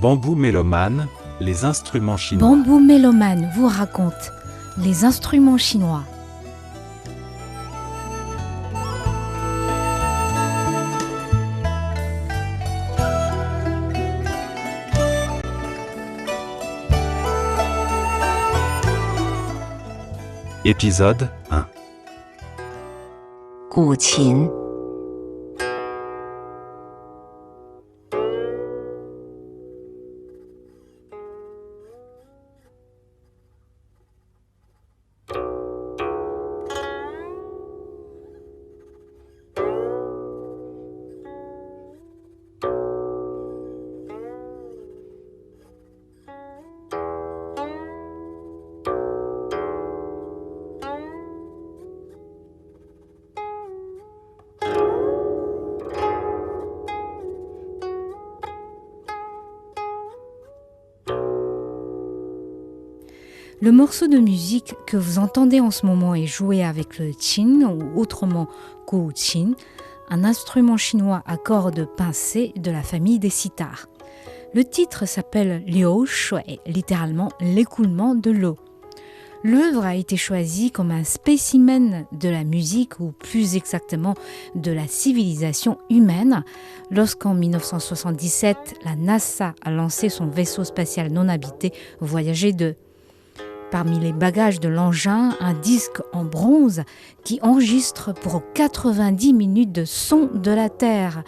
Bamboo Mélomane, les instruments chinois. Bamboo Mélomane vous raconte les instruments chinois. Épisode 1. 古琴，Le morceau de musique que vous entendez en ce moment est joué avec le qin ou autrement guqin, un instrument chinois à cordes pincées de la famille des sitars. Le titre s'appelle Liu Shui, littéralement l'écoulement de l'eau. L'œuvre a été choisie comme un spécimen de la musique, ou plus exactement de la civilisation humaine, lorsqu'en 1977, la NASA a lancé son vaisseau spatial non habité Voyager 2. Parmi les bagages de l'engin, un disque en bronze qui enregistre pour 90 minutes de sons de la Terre,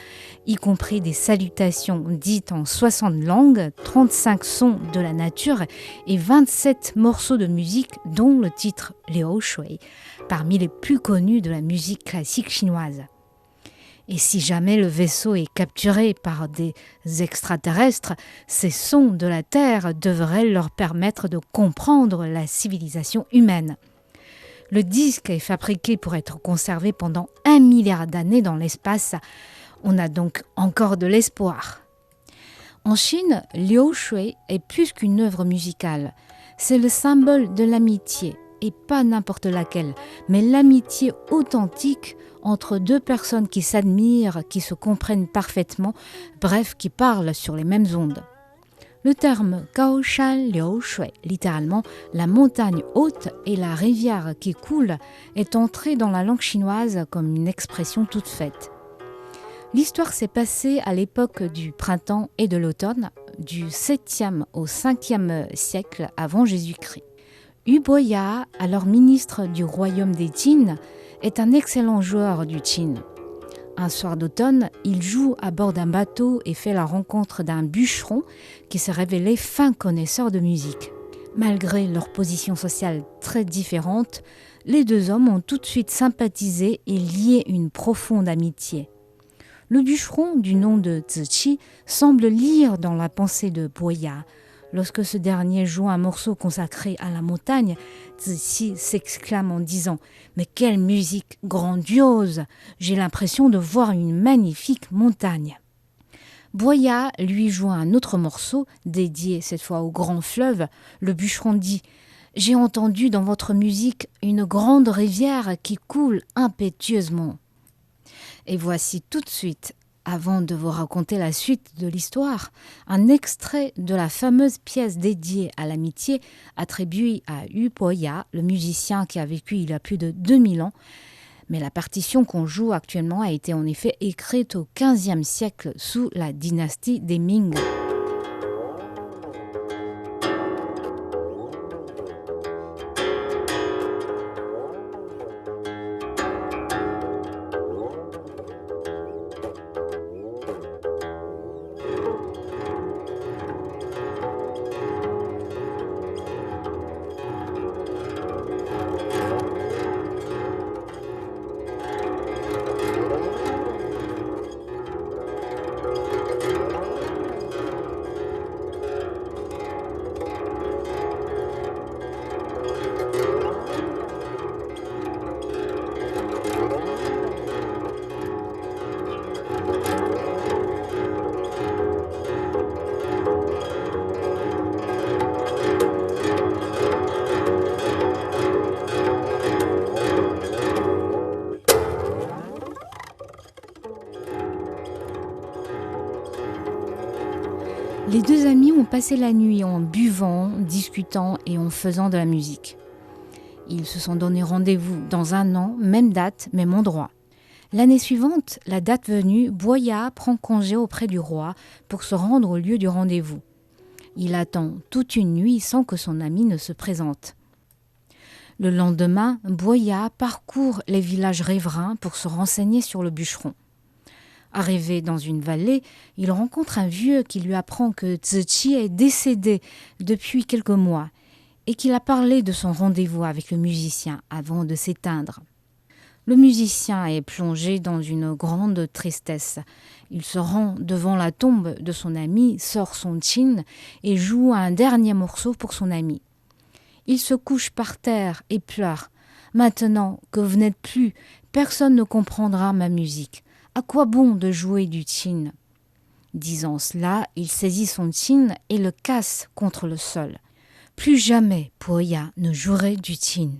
y compris des salutations dites en 60 langues, 35 sons de la nature et 27 morceaux de musique, dont le titre Liu Shui, parmi les plus connus de la musique classique chinoise. Et si jamais le vaisseau est capturé par des extraterrestres, ces sons de la Terre devraient leur permettre de comprendre la civilisation humaine. Le disque est fabriqué pour être conservé pendant 1 milliard d'années dans l'espace. On a donc encore de l'espoir. En Chine, Liu Shui est plus qu'une œuvre musicale. C'est le symbole de l'amitié, et pas n'importe laquelle, mais l'amitié authentique entre deux personnes qui s'admirent, qui se comprennent parfaitement, bref, qui parlent sur les mêmes ondes. Le terme Gaoshan Liu Shui, littéralement la montagne haute et la rivière qui coule, est entré dans la langue chinoise comme une expression toute faite. L'histoire s'est passée à l'époque du printemps et de l'automne, du 7e au 5e siècle avant Jésus-Christ. Yu Boya, alors ministre du royaume des Qin, est un excellent joueur du qin. Un soir d'automne, il joue à bord d'un bateau et fait la rencontre d'un bûcheron qui s'est révélé fin connaisseur de musique. Malgré leur position sociale très différente, les deux hommes ont tout de suite sympathisé et lié une profonde amitié. Le bûcheron, du nom de Ziqi, semble lire dans la pensée de Boya. Lorsque ce dernier joue un morceau consacré à la montagne, Ziqi s'exclame en disant « Mais quelle musique grandiose! J'ai l'impression de voir une magnifique montagne !» Boya lui joue un autre morceau, dédié cette fois au grand fleuve. Le bûcheron dit « J'ai entendu dans votre musique une grande rivière qui coule impétueusement. » Et voici tout de suite, avant de vous raconter la suite de l'histoire, un extrait de la fameuse pièce dédiée à l'amitié attribuée à Yu Boya, le musicien qui a vécu il y a plus de 2000 ans. Mais la partition qu'on joue actuellement a été en effet écrite au XVe siècle sous la dynastie des Ming. Les deux amis ont passé la nuit en buvant, discutant et en faisant de la musique. Ils se sont donné rendez-vous dans 1 an, même date, même endroit. L'année suivante, la date venue, Boya prend congé auprès du roi pour se rendre au lieu du rendez-vous. Il attend toute une nuit sans que son ami ne se présente. Le lendemain, Boya parcourt les villages riverains pour se renseigner sur le bûcheron. Arrivé dans une vallée, il rencontre un vieux qui lui apprend que Ziqi est décédé depuis quelques mois et qu'il a parlé de son rendez-vous avec le musicien avant de s'éteindre. Le musicien est plongé dans une grande tristesse. Il se rend devant la tombe de son ami, sort son chin et joue un dernier morceau pour son ami. Il se couche par terre et pleure. « Maintenant que vous n'êtes plus, personne ne comprendra ma musique. À quoi bon de jouer du chin ?» Disant cela, il saisit son chin et le casse contre le sol. Plus jamais Boya ne jouerait du chin.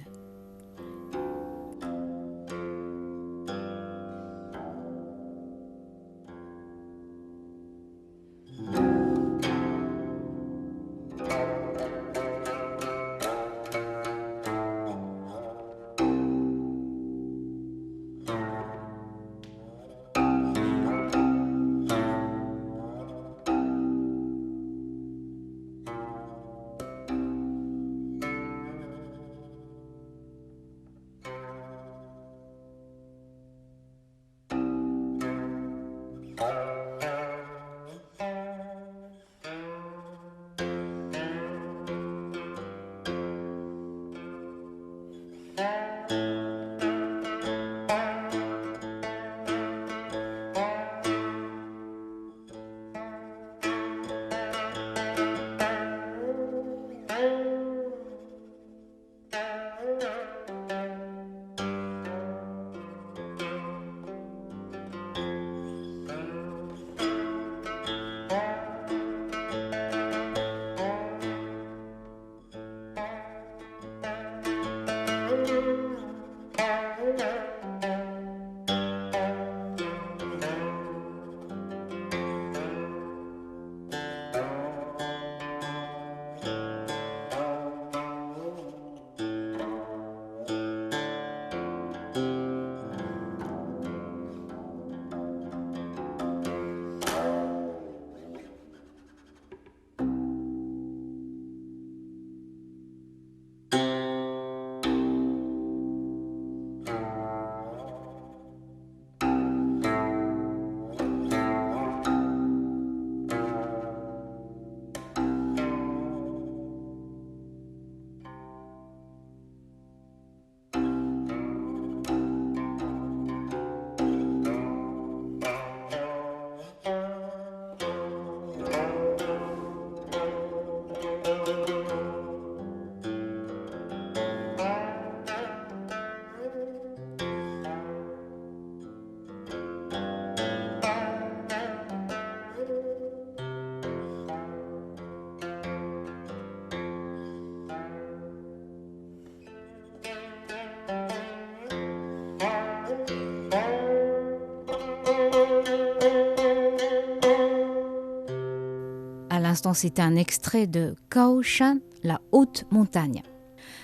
À l'instant, c'était un extrait de Kaoshan, la haute montagne.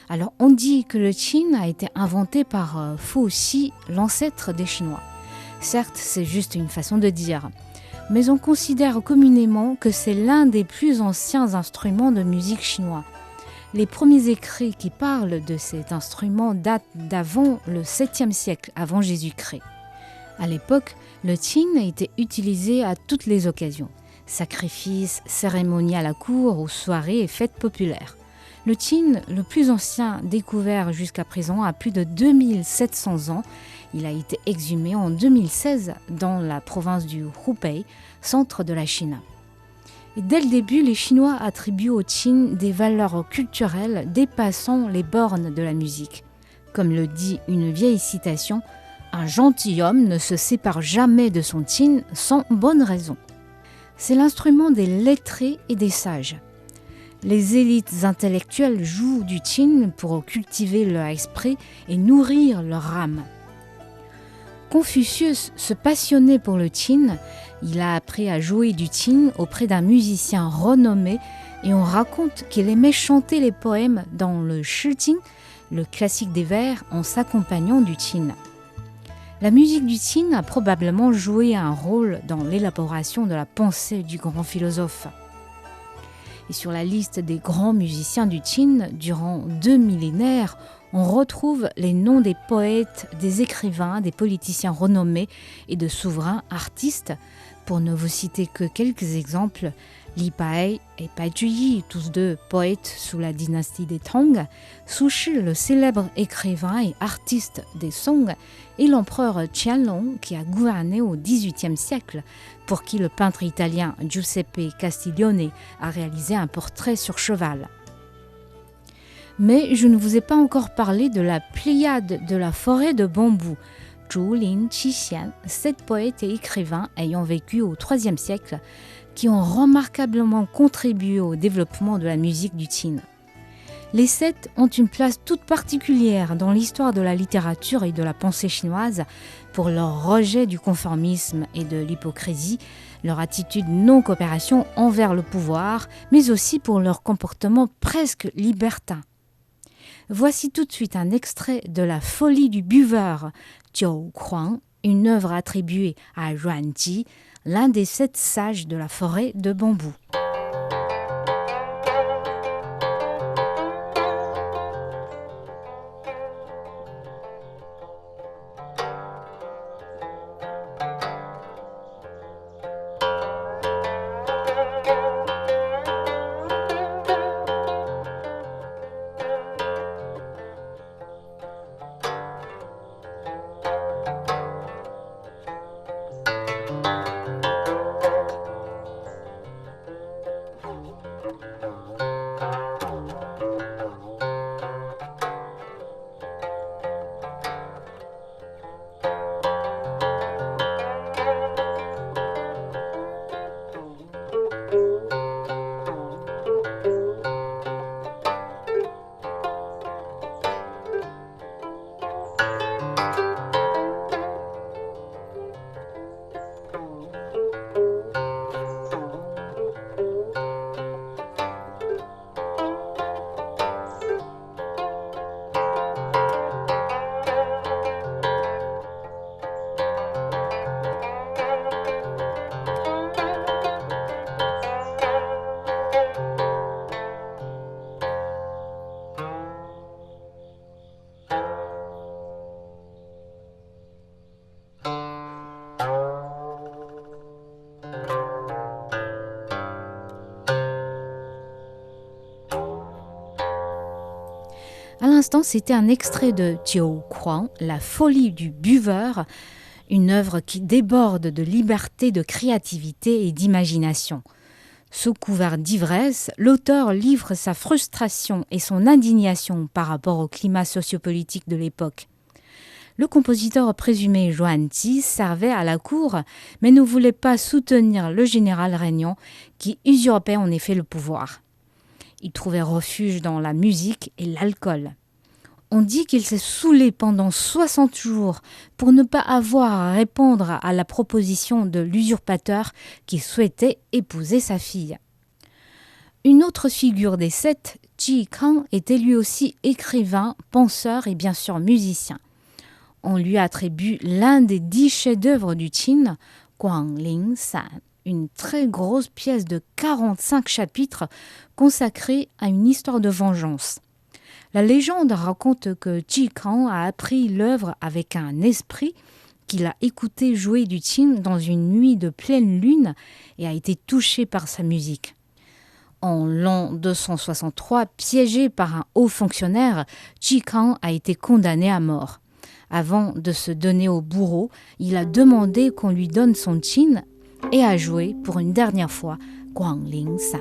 Alors, on dit que le chin a été inventé par Fu Xi, l'ancêtre des Chinois. Certes, c'est juste une façon de dire, mais on considère communément que c'est l'un des plus anciens instruments de musique chinois. Les premiers écrits qui parlent de cet instrument datent d'avant le 7e siècle, avant Jésus-Christ. À l'époque, le chin a été utilisé à toutes les occasions. Sacrifices, cérémonies à la cour, aux soirées et fêtes populaires. Le chin, le plus ancien découvert jusqu'à présent, a plus de 2700 ans. Il a été exhumé en 2016 dans la province du Hubei, centre de la Chine. Et dès le début, les Chinois attribuent au chin des valeurs culturelles dépassant les bornes de la musique. Comme le dit une vieille citation, « Un gentilhomme ne se sépare jamais de son chin sans bonne raison ». C'est l'instrument des lettrés et des sages. Les élites intellectuelles jouent du chin pour cultiver leur esprit et nourrir leur âme. Confucius se passionnait pour le qin. Il a appris à jouer du qin auprès d'un musicien renommé et on raconte qu'il aimait chanter les poèmes dans le Shi Jing, le classique des vers, en s'accompagnant du qin. La musique du qin a probablement joué un rôle dans l'élaboration de la pensée du grand philosophe. Et sur la liste des grands musiciens du qin, durant 2 millénaires, on retrouve les noms des poètes, des écrivains, des politiciens renommés et de souverains artistes. Pour ne vous citer que quelques exemples, Li Bai et Bai Juyi, tous deux poètes sous la dynastie des Tang, Su Shi, le célèbre écrivain et artiste des Song, et l'empereur Qianlong qui a gouverné au XVIIIe siècle, pour qui le peintre italien Giuseppe Castiglione a réalisé un portrait sur cheval. Mais je ne vous ai pas encore parlé de la pléiade de la forêt de bambou, Zhu Lin Qixian, 7 poètes et écrivains ayant vécu au IIIe siècle, qui ont remarquablement contribué au développement de la musique du qin. Les 7 ont une place toute particulière dans l'histoire de la littérature et de la pensée chinoise pour leur rejet du conformisme et de l'hypocrisie, leur attitude non-coopération envers le pouvoir, mais aussi pour leur comportement presque libertin. Voici tout de suite un extrait de La folie du buveur, Jiu Huang, une œuvre attribuée à Yuan Ji, l'un des 7 sages de la forêt de bambou. À l'instant, c'était un extrait de Jiu Huang, La folie du buveur, une œuvre qui déborde de liberté, de créativité et d'imagination. Sous couvert d'ivresse, l'auteur livre sa frustration et son indignation par rapport au climat sociopolitique de l'époque. Le compositeur présumé Yuan Ji servait à la cour, mais ne voulait pas soutenir le général régnant qui usurpait en effet le pouvoir. Il trouvait refuge dans la musique et l'alcool. On dit qu'il s'est saoulé pendant 60 jours pour ne pas avoir à répondre à la proposition de l'usurpateur qui souhaitait épouser sa fille. Une autre figure des 7, Ji Kang, était lui aussi écrivain, penseur et bien sûr musicien. On lui attribue l'un des 10 chefs-d'œuvre du Qin, Guangling San, une très grosse pièce de 45 chapitres consacrée à une histoire de vengeance. La légende raconte que Ji Kang a appris l'œuvre avec un esprit qu'il a écouté jouer du qin dans une nuit de pleine lune et a été touché par sa musique. En l'an 263, piégé par un haut fonctionnaire, Ji Kang a été condamné à mort. Avant de se donner au bourreau, il a demandé qu'on lui donne son qin et a joué pour une dernière fois Guangling San.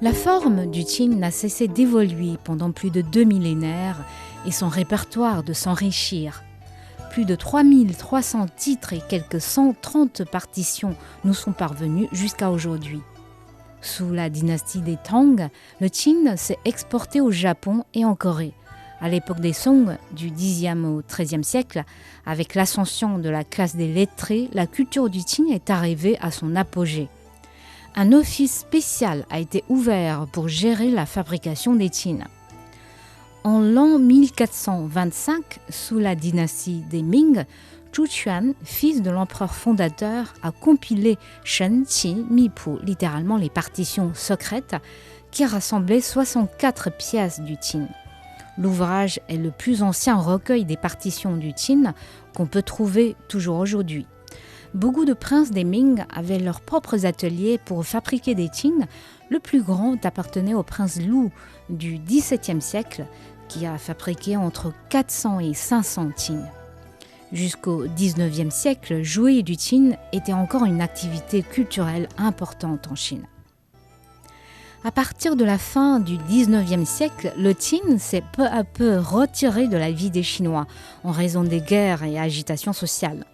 La forme du qin n'a cessé d'évoluer pendant plus de 2 millénaires et son répertoire de s'enrichir. Plus de 3300 titres et quelques 130 partitions nous sont parvenus jusqu'à aujourd'hui. Sous la dynastie des Tang, le qin s'est exporté au Japon et en Corée. À l'époque des Song, du Xe au XIIIe siècle, avec l'ascension de la classe des lettrés, la culture du qin est arrivée à son apogée. Un office spécial a été ouvert pour gérer la fabrication des qins. En l'an 1425, sous la dynastie des Ming, Zhu Quan, fils de l'empereur fondateur, a compilé Shen Qi Mi Pu, littéralement les partitions secrètes, qui rassemblaient 64 pièces du qin. L'ouvrage est le plus ancien recueil des partitions du qin qu'on peut trouver toujours aujourd'hui. Beaucoup de princes des Ming avaient leurs propres ateliers pour fabriquer des qins. Le plus grand appartenait au prince Lu du XVIIe siècle, qui a fabriqué entre 400 et 500 qins. Jusqu'au XIXe siècle, jouer du qin était encore une activité culturelle importante en Chine. À partir de la fin du XIXe siècle, le qin s'est peu à peu retiré de la vie des Chinois en raison des guerres et agitations sociales.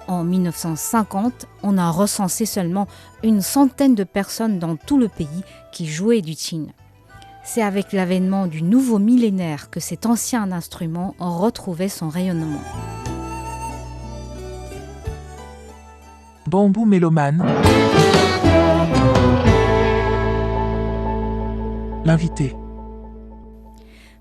En 1950, on a recensé seulement une centaine de personnes dans tout le pays qui jouaient du qin. C'est avec l'avènement du nouveau millénaire que cet ancien instrument retrouvait son rayonnement. Bambou mélomane. L'invité.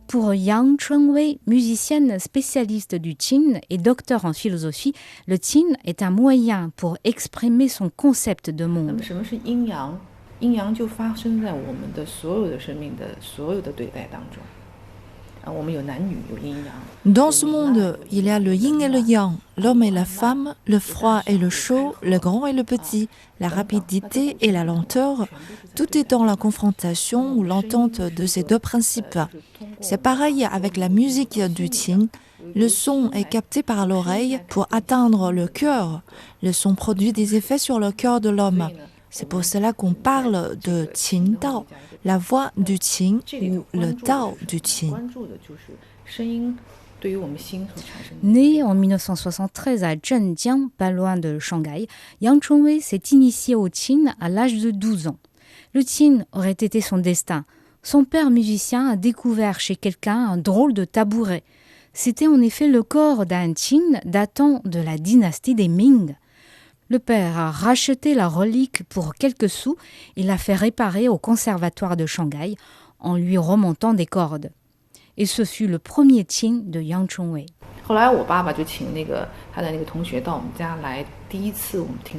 Pour Yang Chunwei, musicienne spécialiste du qin et docteur en philosophie, le qin est un moyen pour exprimer son concept de monde. 阴阳就发生在我们的所有的生命的所有的对待当中。我们有男女，有阴阳。 Dans ce monde, il y a le yin et le yang, l'homme et la femme, le froid et le chaud, le grand et le petit, la rapidité et la lenteur. Tout est dans la confrontation ou l'entente de ces deux principes. C'est pareil avec la musique du qin. Le son est capté par l'oreille pour atteindre le cœur. Le son produit des effets sur le cœur de l'homme. C'est pour cela qu'on parle de qin dao, la voix du qin ou le dao du qin. Né en 1973 à Zhenjiang, pas loin de Shanghai, Yang Chunwei s'est initié au qin à l'âge de 12 ans. Le qin aurait été son destin. Son père musicien a découvert chez quelqu'un un drôle de tabouret. C'était en effet le corps d'un qin datant de la dynastie des Ming. Le père a racheté la relique pour quelques sous et l'a fait réparer au conservatoire de Shanghai en lui remontant des cordes. Et ce fut le premier qin de Yang Chunwei.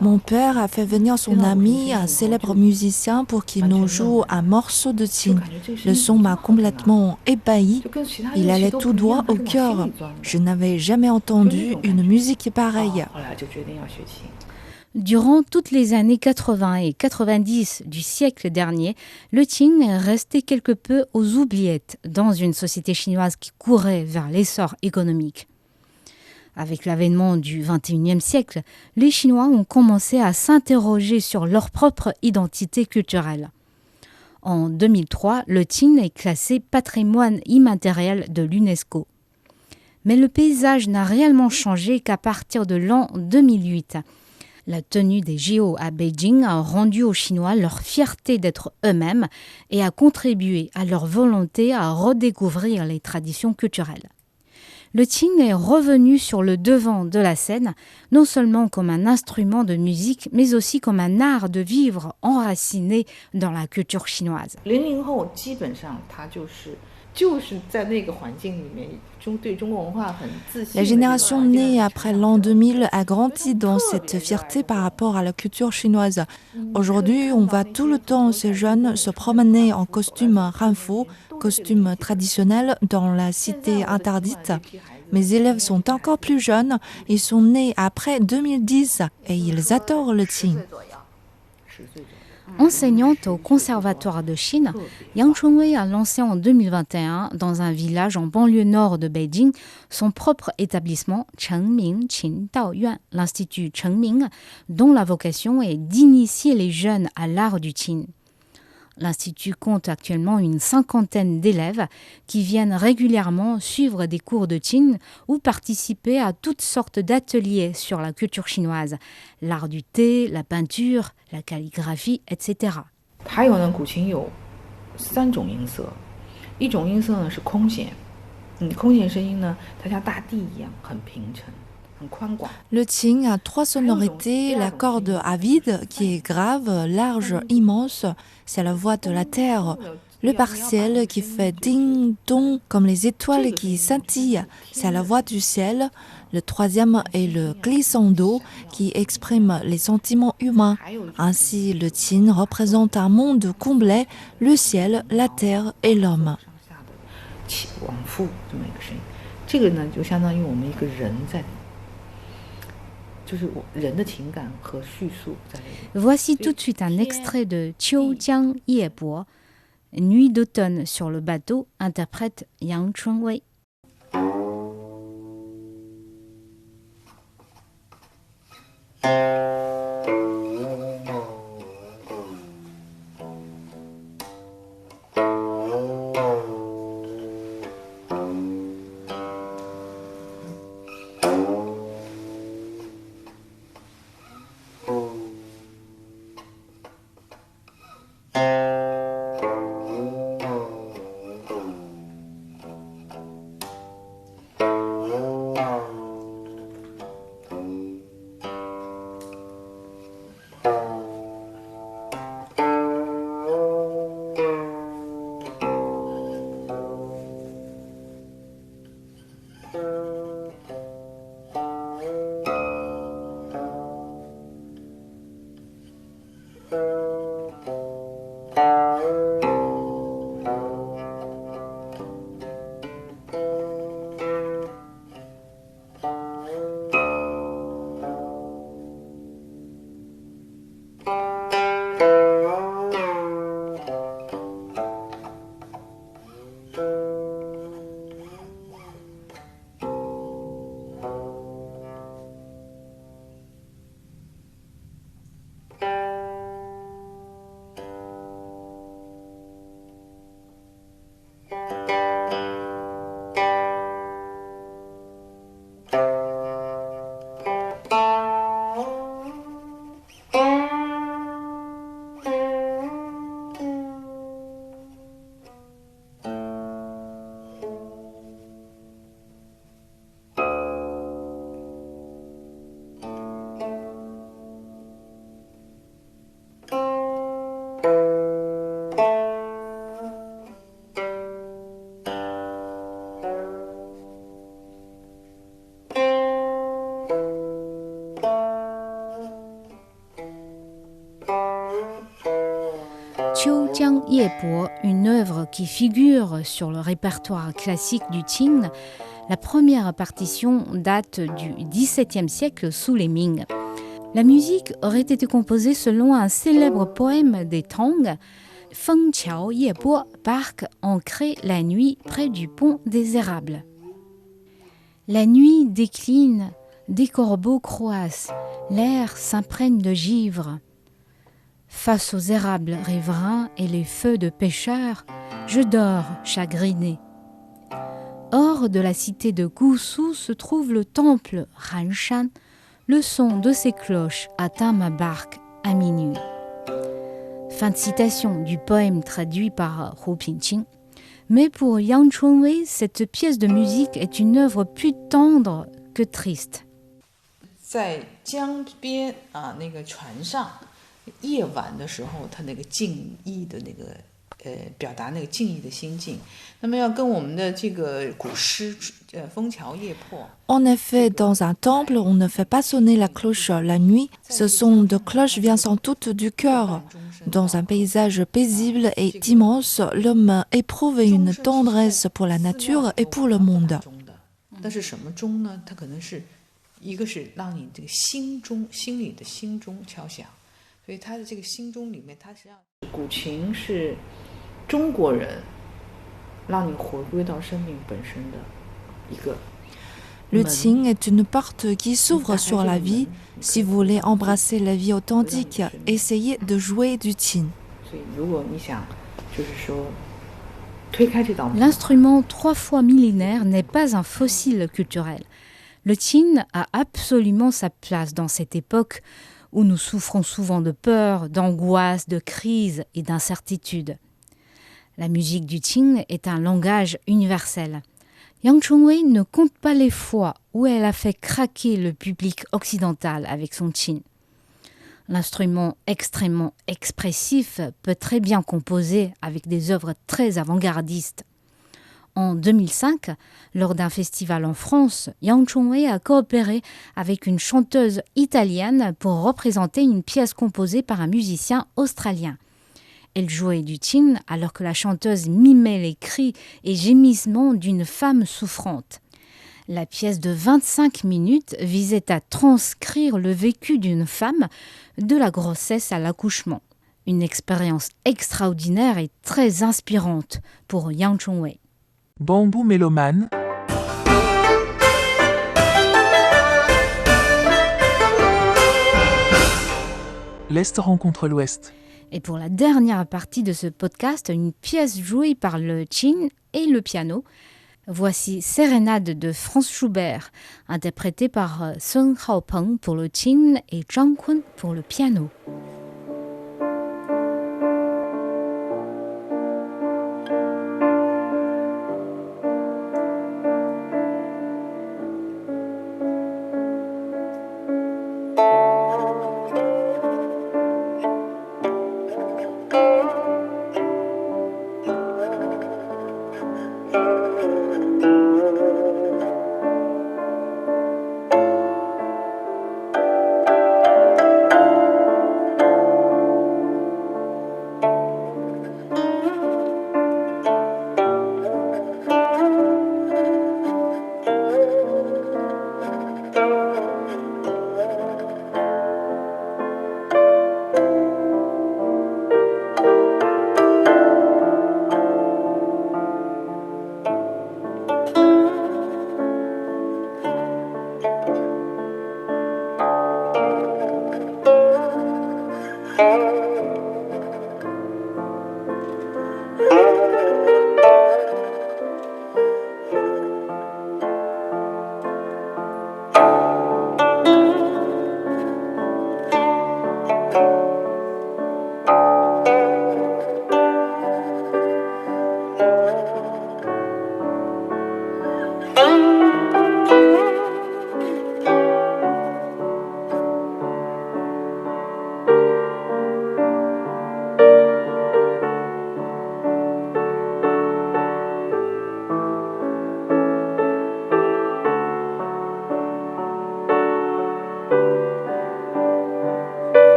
Mon père a fait venir son ami, un célèbre musicien, pour qu'il nous joue un morceau de qin. Le son m'a complètement ébahi. Il allait tout droit au cœur. Je n'avais jamais entendu une musique pareille. Durant toutes les années 80 et 90 du siècle dernier, le qin est resté quelque peu aux oubliettes dans une société chinoise qui courait vers l'essor économique. Avec l'avènement du XXIe siècle, les Chinois ont commencé à s'interroger sur leur propre identité culturelle. En 2003, le qin est classé patrimoine immatériel de l'UNESCO. Mais le paysage n'a réellement changé qu'à partir de l'an 2008. La tenue des JO à Beijing a rendu aux Chinois leur fierté d'être eux-mêmes et a contribué à leur volonté à redécouvrir les traditions culturelles. Le qin est revenu sur le devant de la scène, non seulement comme un instrument de musique, mais aussi comme un art de vivre enraciné dans la culture chinoise. La génération née après l'an 2000 a grandi dans cette fierté par rapport à la culture chinoise. Aujourd'hui, on voit tout le temps ces jeunes se promener en costume ranfo, costume traditionnel dans la cité interdite. Mes élèves sont encore plus jeunes, ils sont nés après 2010 et ils adorent le qin. Enseignante au Conservatoire de Chine, Yang Chunwei a lancé en 2021, dans un village en banlieue nord de Beijing, son propre établissement Chengming Qin Dao Yuan, l'Institut Chengming, dont la vocation est d'initier les jeunes à l'art du qin. L'Institut compte actuellement une 50aine d'élèves qui viennent régulièrement suivre des cours de qin ou participer à toutes sortes d'ateliers sur la culture chinoise, l'art du thé, la peinture, la calligraphie, etc. 还有呢，古琴有3种音色，一种音色呢是空弦，空弦声音呢，它像大地一样，很平沉。Le qin a 3 sonorités, la corde avide qui est grave, large, immense, c'est la voix de la terre. Le partiel qui fait ding-dong comme les étoiles qui scintillent, c'est la voix du ciel. Le troisième est le glissando qui exprime les sentiments humains. Ainsi, le qin représente un monde complet, le ciel, la terre et l'homme. 往复这么一个声音，这个呢就相当于我们一个人在。Voici tout de suite un extrait de Qiu Jiang Ye Bo, Nuit d'automne sur le bateau, interprète Yang Chunwei. Qiu Jiang Ye Bo, une œuvre qui figure sur le répertoire classique du qin. La première partition date du XVIIe siècle sous les Ming. La musique aurait été composée selon un célèbre poème des Tang, Feng Qiao Ye Bo, parc ancré la nuit près du pont des érables. La nuit décline, des corbeaux croissent, l'air s'imprègne de givre. Face aux érables riverains et les feux de pêcheurs, je dors chagriné. Hors de la cité de Gusu se trouve le temple Hanshan. Le son de ses cloches atteint ma barque à minuit. Fin de citation du poème traduit par Hu Pingqing. Mais pour Yang Chunwei, cette pièce de musique est une œuvre plus tendre que triste. 在江边啊，那个船上，夜晚的时候，他那个静意的那个表达那个静意的心境，那么要跟我们的这个古诗枫桥夜泊。En effet, dans un temple, on ne fait pas sonner la cloche la nuit. Ce son de cloche vient sans doute du cœur. Dans un paysage paisible et immense, l'homme éprouve une tendresse pour la nature et pour le monde. 但是什么钟呢？它可能是一个是让你这个心中、心里的心中敲响，所以它的这个心中里面，它实际上古琴是中国人让你回归到生命本身的一个。Le qin est une porte qui s'ouvre sur la vie. Si vous voulez embrasser la vie authentique, essayez de jouer du qin. 所以如果你想就是说推开这道门， L'instrument 3 fois millénaire n'est pas un fossile culturel. Le qin a absolument sa place dans cette époque où nous souffrons souvent de peur, d'angoisse, de crise et d'incertitude. La musique du qin est un langage universel. Yang Chongwei ne compte pas les fois où elle a fait craquer le public occidental avec son qin. L'instrument extrêmement expressif peut très bien composer avec des œuvres très avant-gardistes. En 2005, lors d'un festival en France, Yang Chongwei a coopéré avec une chanteuse italienne pour représenter une pièce composée par un musicien australien. Elle jouait du qin alors que la chanteuse mimait les cris et gémissements d'une femme souffrante. La pièce de 25 minutes visait à transcrire le vécu d'une femme de la grossesse à l'accouchement. Une expérience extraordinaire et très inspirante pour Yang Chongwei. Bambou mélomane. L'Est rencontre l'Ouest. Et pour la dernière partie de ce podcast, une pièce jouée par le qin et le piano. Voici Sérénade de Franz Schubert, interprétée par Sun Haopeng pour le qin et Zhang Kun pour le piano.